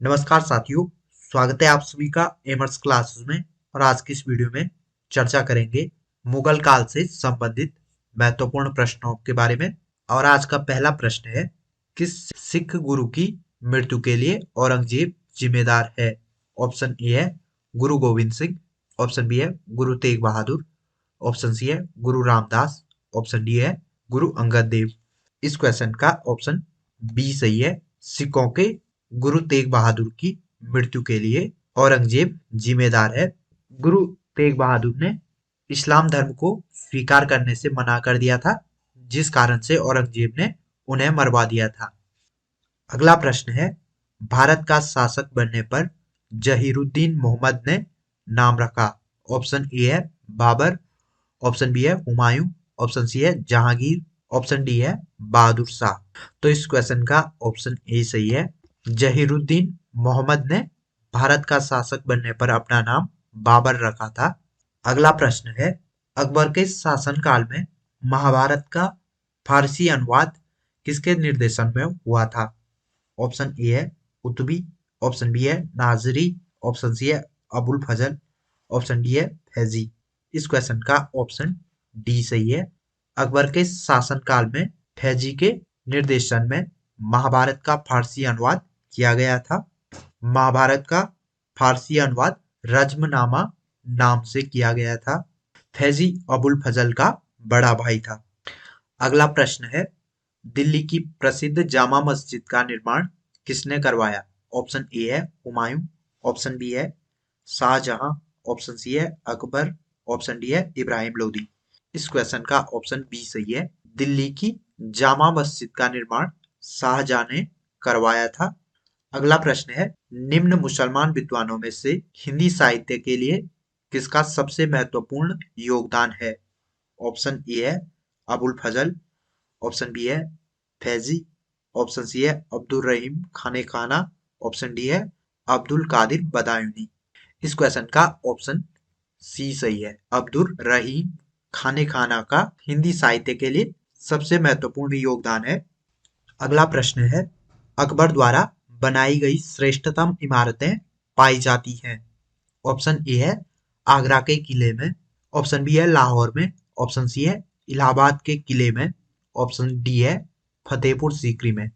नमस्कार साथियों, स्वागत है आप सभी का एमर्स क्लासेस में। और आज की इस वीडियो में चर्चा करेंगे मुगल काल से संबंधित महत्वपूर्ण प्रश्नों के बारे में। और आज का पहला प्रश्न है, किस सिख गुरु की मृत्यु के लिए औरंगजेब जिम्मेदार है? ऑप्शन ए है गुरु गोविंद सिंह, ऑप्शन बी है गुरु तेग बहादुर, ऑप्शन सी है गुरु रामदास, ऑप्शन डी है गुरु अंगद देव। इस क्वेश्चन का ऑप्शन बी सही है। सिखों के गुरु तेग बहादुर की मृत्यु के लिए औरंगजेब जिम्मेदार है। गुरु तेग बहादुर ने इस्लाम धर्म को स्वीकार करने से मना कर दिया था, जिस कारण से औरंगजेब ने उन्हें मरवा दिया था। अगला प्रश्न है, भारत का शासक बनने पर जहीरुद्दीन मोहम्मद ने नाम रखा। ऑप्शन ए है बाबर, ऑप्शन बी है हुमायूं, ऑप्शन सी है जहांगीर, ऑप्शन डी है बहादुर शाह। तो इस क्वेश्चन का ऑप्शन ए सही है। जहीरुद्दीन मोहम्मद ने भारत का शासक बनने पर अपना नाम बाबर रखा था। अगला प्रश्न है, अकबर के शासनकाल में महाभारत का फारसी अनुवाद किसके निर्देशन में हुआ था? ऑप्शन ए है कुतुबी, ऑप्शन बी है नाजरी, ऑप्शन सी है अबुल फजल, ऑप्शन डी है फैजी। इस क्वेश्चन का ऑप्शन डी सही है। अकबर के शासनकाल में फैजी के निर्देशन में महाभारत का फारसी अनुवाद किया गया था। महाभारत का फारसी अनुवाद रज्मनामा नाम से किया गया था। फैजी अबुल फजल का बड़ा भाई था। अगला प्रश्न है, दिल्ली की प्रसिद्ध जामा मस्जिद का निर्माण किसने करवाया? ऑप्शन ए है हुमायूं, ऑप्शन बी है शाहजहां, ऑप्शन सी है अकबर, ऑप्शन डी है इब्राहिम लोदी। इस क्वेश्चन का ऑप्शन बी सही है। दिल्ली की जामा मस्जिद का निर्माण शाहजहां ने करवाया था। अगला प्रश्न है, निम्न मुसलमान विद्वानों में से हिंदी साहित्य के लिए किसका सबसे महत्वपूर्ण योगदान है? ऑप्शन ए है अबुल फजल, ऑप्शन बी है फैजी, ऑप्शन सी है अब्दुल रहीम खाने खाना, ऑप्शन डी है अब्दुल कादिर बदायूनी। इस क्वेश्चन का ऑप्शन सी सही है। अब्दुल रहीम खाने खाना का हिंदी साहित्य के लिए सबसे महत्वपूर्ण योगदान है। अगला प्रश्न है, अकबर द्वारा बनाई गई श्रेष्ठतम इमारतें पाई जाती हैं। ऑप्शन ए है आगरा के किले में, ऑप्शन बी है लाहौर में, ऑप्शन सी है इलाहाबाद के किले में, ऑप्शन डी है फतेहपुर सीकरी में।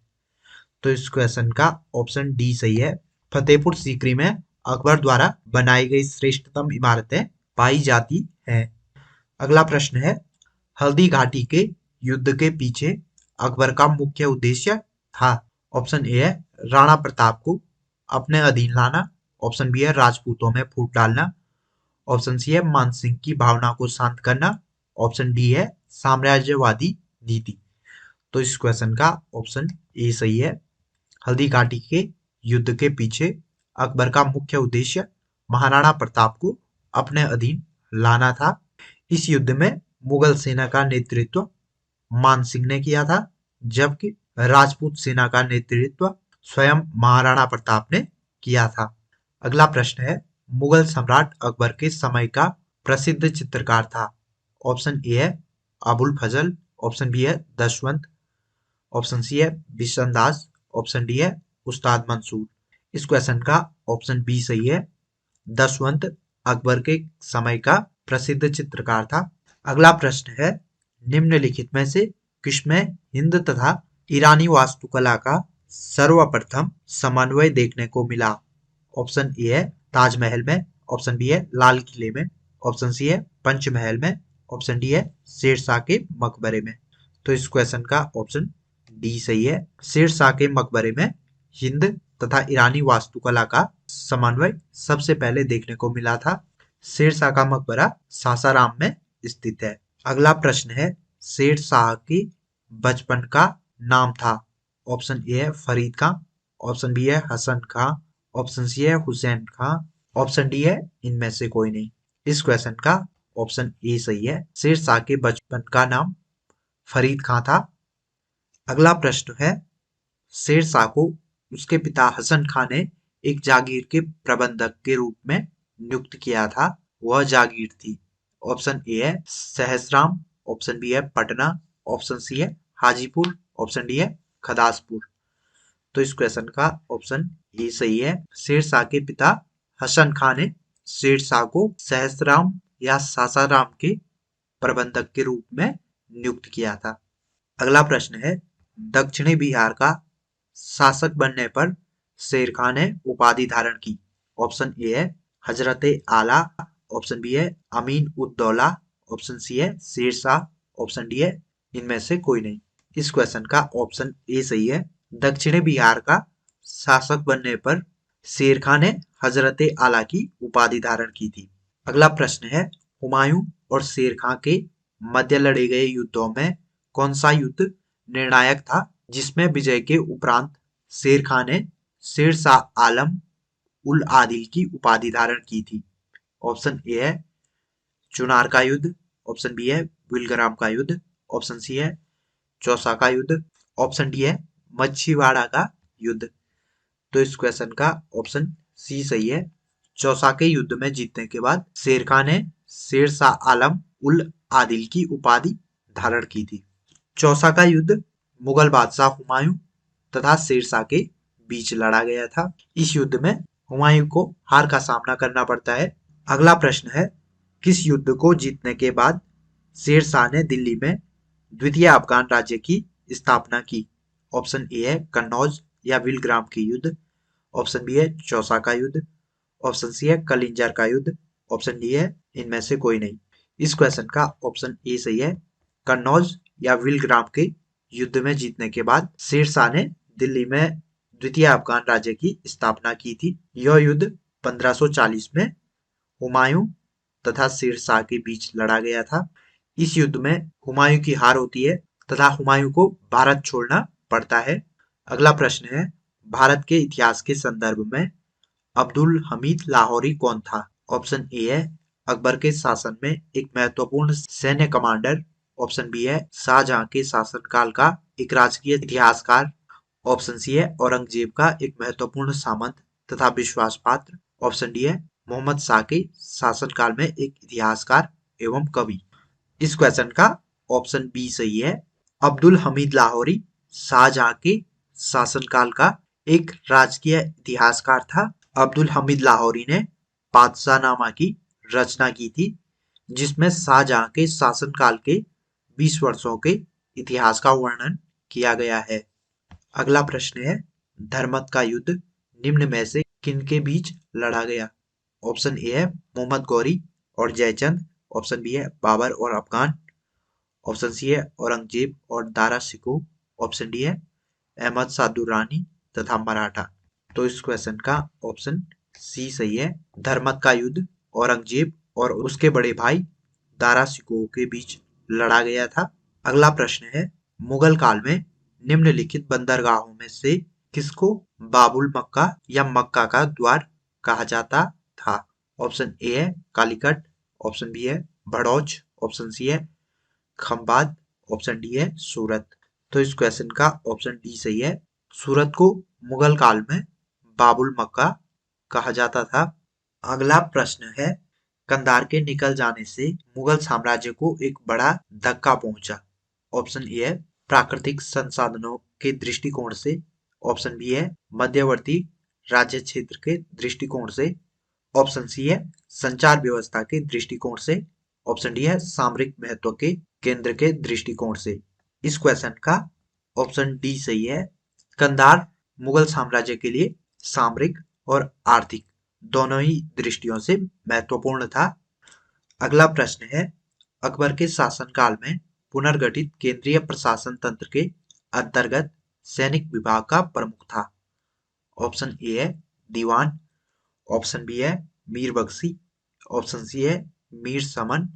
तो इस क्वेश्चन का ऑप्शन डी सही है। फतेहपुर सीकरी में अकबर द्वारा बनाई गई श्रेष्ठतम इमारतें पाई जाती हैं। अगला प्रश्न है, हल्दी घाटी के युद्ध के पीछे अकबर का मुख्य उद्देश्य था। ऑप्शन ए है राणा प्रताप को अपने अधीन लाना, ऑप्शन बी है राजपूतों में फूट डालना, ऑप्शन सी है मानसिंह की भावना को शांत करना, ऑप्शन डी है साम्राज्यवादी नीति। तो इस क्वेश्चन का ऑप्शन ए सही है। हल्दी घाटी के युद्ध के पीछे अकबर का मुख्य उद्देश्य महाराणा प्रताप को अपने अधीन लाना था। इस युद्ध में मुगल सेना का नेतृत्व मान सिंह ने किया था, जबकि राजपूत सेना का नेतृत्व स्वयं महाराणा प्रताप ने किया था। अगला प्रश्न है, मुगल सम्राट अकबर के समय का प्रसिद्ध चित्रकार था। ऑप्शन ए है अबुल फजल, ऑप्शन बी है दशवंत, ऑप्शन सी है बिशनदास, ऑप्शन डी है उस्ताद मंसूर। इस क्वेश्चन का ऑप्शन बी सही है। दशवंत अकबर के समय का प्रसिद्ध चित्रकार था। अगला प्रश्न है, निम्नलिखित में से किसमें हिंद तथा ईरानी वास्तुकला का सर्वप्रथम समन्वय देखने को मिला? ऑप्शन ए है ताजमहल में, ऑप्शन बी है लाल किले में, ऑप्शन सी है पंचमहल में, ऑप्शन डी है शेरशाह के मकबरे में। तो इस क्वेश्चन का ऑप्शन डी सही है। शेरशाह के मकबरे में हिंद तथा ईरानी वास्तुकला का समन्वय सबसे पहले देखने को मिला था। शेरशाह का मकबरा सासाराम में स्थित है। अगला प्रश्न है, शेरशाह की बचपन का नाम था। ऑप्शन ए है फरीद खां, ऑप्शन बी है हसन खां, ऑप्शन सी है हुसैन खां, ऑप्शन डी है इनमें से कोई नहीं। इस क्वेश्चन का ऑप्शन ए सही है। शेरशाह के बचपन का नाम फरीद खां था। अगला प्रश्न है, शेरशाह को उसके पिता हसन खां ने एक जागीर के प्रबंधक के रूप में नियुक्त किया था। वह जागीर थी। ऑप्शन ए है सहसराम, ऑप्शन बी है पटना, ऑप्शन सी है हाजीपुर, ऑप्शन डी है खदासपुर। तो इस क्वेश्चन का ऑप्शन ए सही है। शेरशाह के पिता हसन खां ने शेरशाह को सहस्त्रराम या सासाराम के प्रबंधक के रूप में नियुक्त किया था। अगला प्रश्न है, दक्षिणी बिहार का शासक बनने पर शेर खान ने उपाधि धारण की। ऑप्शन ए है हजरत आला, ऑप्शन बी है अमीन उद दौला, ऑप्शन सी है शेरशाह, ऑप्शन डी है इनमें से कोई नहीं। इस क्वेश्चन का ऑप्शन ए सही है। दक्षिणी बिहार का शासक बनने पर शेर खान ने हजरत आला की उपाधि धारण की थी। अगला प्रश्न है, हुमायूं और शेर खान के मध्य लड़े गए युद्धों में कौन सा युद्ध निर्णायक था, जिसमें विजय के उपरांत शेर खान ने शेर शाह आलम उल आदिल की उपाधि धारण की थी। ऑप्शन ए है चुनार का युद्ध, ऑप्शन बी है विलग्राम का युद्ध, ऑप्शन सी है चौसा का युद्ध, ऑप्शन डी है मच्छीवाड़ा का युद्ध। तो इस क्वेश्चन का ऑप्शन सी सही है। चौसा के युद्ध में जीतने के बाद शेर खान ने शेर शाह आलम उल आदिल की उपाधि धारण की थी। चौसा का युद्ध मुगल बादशाह हुमायूं तथा शेरशाह के बीच लड़ा गया था। इस युद्ध में हुमायूं को हार का सामना करना पड़ता है। अगला प्रश्न है, किस युद्ध को जीतने के बाद शेरशाह ने दिल्ली में द्वितीय अफगान राज्य की स्थापना की। ऑप्शन ए है कन्नौज या विलग्राम की युद्ध, ऑप्शन बी है चौसा का युद्ध, ऑप्शन सी है कलिंजर का युद्ध, ऑप्शन डी है इनमें से कोई नहीं। इस क्वेश्चन का ऑप्शन ए सही है। कन्नौज या विलग्राम के युद्ध में जीतने के बाद शेरशाह ने दिल्ली में द्वितीय अफगान राज्य की स्थापना की थी। यह युद्ध 1540 में हुमायूं तथा शेरशाह के बीच लड़ा गया था। इस युद्ध में हुमायूं की हार होती है तथा हुमायूं को भारत छोड़ना पड़ता है। अगला प्रश्न है, भारत के इतिहास के संदर्भ में अब्दुल हमीद लाहौरी कौन था। ऑप्शन ए है अकबर के शासन में एक महत्वपूर्ण सैन्य कमांडर, ऑप्शन बी है शाहजहां के शासनकाल का एक राजकीय इतिहासकार, ऑप्शन सी है औरंगजेब का एक महत्वपूर्ण सामंत तथा विश्वास पात्र, ऑप्शन डी है मोहम्मद शाह के शासनकाल में एक इतिहासकार एवं कवि। इस क्वेश्चन का ऑप्शन बी सही है। अब्दुल हमीद लाहौरी शाहजहां के शासनकाल का एक राजकीय इतिहासकार था। अब्दुल हमीद लाहौरी ने बादशाहनामा की रचना की थी, जिसमें शाहजहां के शासनकाल के 20 वर्षों के इतिहास का वर्णन किया गया है। अगला प्रश्न है, धर्मत का युद्ध निम्न में से किनके बीच लड़ा गया। ऑप्शन ए है मोहम्मद गौरी और जयचंद, ऑप्शन बी है बाबर और अफगान, ऑप्शन सी है औरंगजेब और दारा शिकोह, ऑप्शन डी है अहमद शाह दुर्रानी तथा मराठा। तो इस क्वेश्चन का ऑप्शन सी सही है। धर्मत का युद्ध औरंगजेब और उसके बड़े भाई दारा शिकोह के बीच लड़ा गया था। अगला प्रश्न है, मुगल काल में निम्नलिखित बंदरगाहों में से किसको बाबुल मक्का या मक्का का द्वार कहा जाता था। ऑप्शन ए है कालीकट, ऑप्शन बी है भड़ौच, ऑप्शन सी है खंबात, ऑप्शन डी है सूरत। तो इस क्वेश्चन का ऑप्शन डी सही है। सूरत को मुगल काल में बाबुल मक्का कहा जाता था। अगला प्रश्न है, कंधार के निकल जाने से मुगल साम्राज्य को एक बड़ा धक्का पहुंचा। ऑप्शन ए है प्राकृतिक संसाधनों के दृष्टिकोण से, ऑप्शन बी है मध्यवर्ती राज्य क्षेत्र के दृष्टिकोण से, ऑप्शन सी है संचार व्यवस्था के दृष्टिकोण से, ऑप्शन डी है सामरिक महत्व के केंद्र के दृष्टिकोण से। इस क्वेश्चन का ऑप्शन डी सही है। कंधार मुगल साम्राज्य के लिए सामरिक और आर्थिक दोनों ही दृष्टियों से महत्वपूर्ण था। अगला प्रश्न है, अकबर के शासनकाल में पुनर्गठित केंद्रीय प्रशासन तंत्र के अंतर्गत सैनिक विभाग का प्रमुख था। ऑप्शन ए है दीवान, ऑप्शन बी है मीर बख्शी, ऑप्शन सी है मीर समन,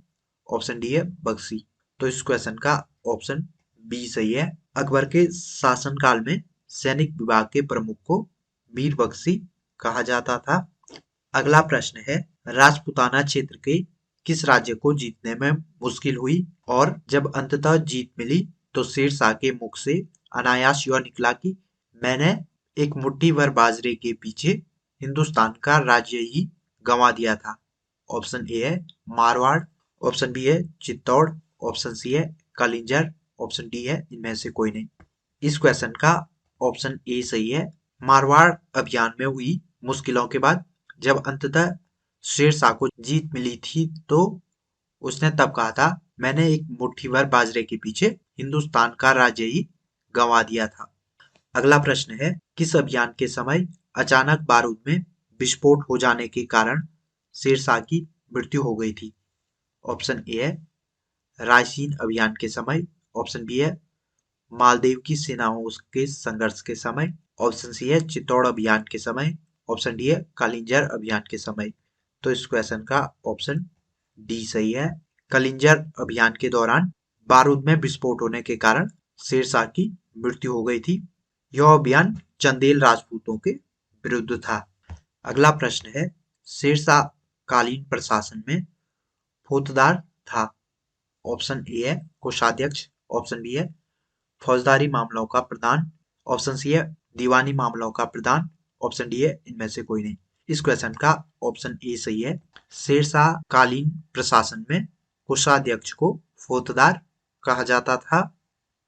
ऑप्शन डी है बख्शी। तो इस क्वेश्चन का ऑप्शन बी सही है। अकबर के शासनकाल में सैनिक विभाग के प्रमुख को मीर बख्शी कहा जाता था। अगला प्रश्न है, राजपूताना क्षेत्र के किस राज्य को जीतने में मुश्किल हुई और जब अंततः जीत मिली तो शेरशाह के मुख से अनायास यह निकला कि मैंने एक मुट्ठी भर बाजरे के पीछे हिंदुस्तान का राज्य ही गंवा दिया था। ऑप्शन ए है मारवाड़, ऑप्शन बी है चित्तौड़, ऑप्शन सी है कलिंजर, ऑप्शन डी है इनमें से कोई नहीं। इस क्वेश्चन का ऑप्शन ए सही है। मारवाड़ अभियान में हुई मुश्किलों के बाद जब अंततः शेरशाह को जीत मिली थी तो उसने तब कहा था, मैंने एक मुट्ठी भर बाजरे के पीछे हिंदुस्तान का राज्य ही गंवा दिया था। अगला प्रश्न है, किस अभियान के समय अचानक बारूद में विस्फोट हो जाने के कारण शेरशाह की मृत्यु हो गई थी? ऑप्शन ए है रायसीन अभियान के समय, ऑप्शन बी है मालदीव की सेनाओं के संघर्ष के समय, ऑप्शन सी है चित्तौड़ अभियान के समय, ऑप्शन डी है कालिंजर अभियान के समय। तो इस क्वेश्चन का ऑप्शन डी सही है। कलिंजर अभियान के दौरान बारूद में विस्फोट होने के कारण शेरशाह की मृत्यु हो गई थी। यह अभियान चंदेल राजपूतों के विरुद्ध था। अगला प्रश्न है, शेरशाह कालीन प्रशासन में फौजदार था? ऑप्शन ए है कोषाध्यक्ष, ऑप्शन बी है फौजदारी मामलों का प्रधान, ऑप्शन सी है दीवानी मामलों का प्रधान, ऑप्शन डी है इनमें से कोई नहीं। इस क्वेश्चन का ऑप्शन ए सही है। शेरशाह कालीन प्रशासन में कोषाध्यक्ष को फौजदार कहा जाता था।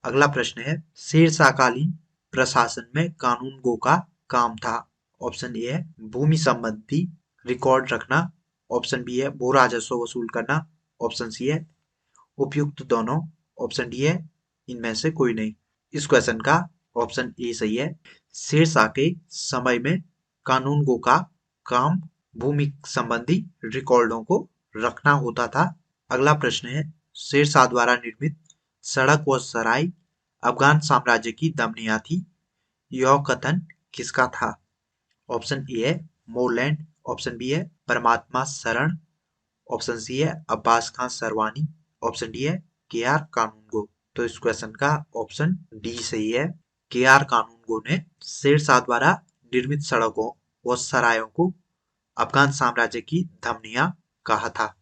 अगला प्रश्न है, शेरशाह कालीन प्रशासन में कानून गो का काम था? ऑप्शन ए है भूमि संबंधी रिकॉर्ड रखना, ऑप्शन बी है भू राजस्व वसूल करना, ऑप्शन सी है उपयुक्त दोनों, ऑप्शन डी है इनमें से कोई नहीं। इस क्वेश्चन का ऑप्शन ए सही है। शेरशाह के समय में कानून गो का काम भूमि संबंधी रिकॉर्डों को रखना होता था। अगला प्रश्न है, शेरशाह द्वारा निर्मित सड़क व सराय अफगान साम्राज्य की धमनियां थी। यह कथन किसका था? ऑप्शन ए है मोरलैंड, ऑप्शन बी है परमात्मा शरण, ऑप्शन सी है अब्बास खान सरवानी, ऑप्शन डी है के आर कानूनगो। तो इस क्वेश्चन का ऑप्शन डी सही है। के आर कानूनगो ने शेरशाह द्वारा निर्मित सड़कों व सरायों को अफगान साम्राज्य की धमनियां कहा था।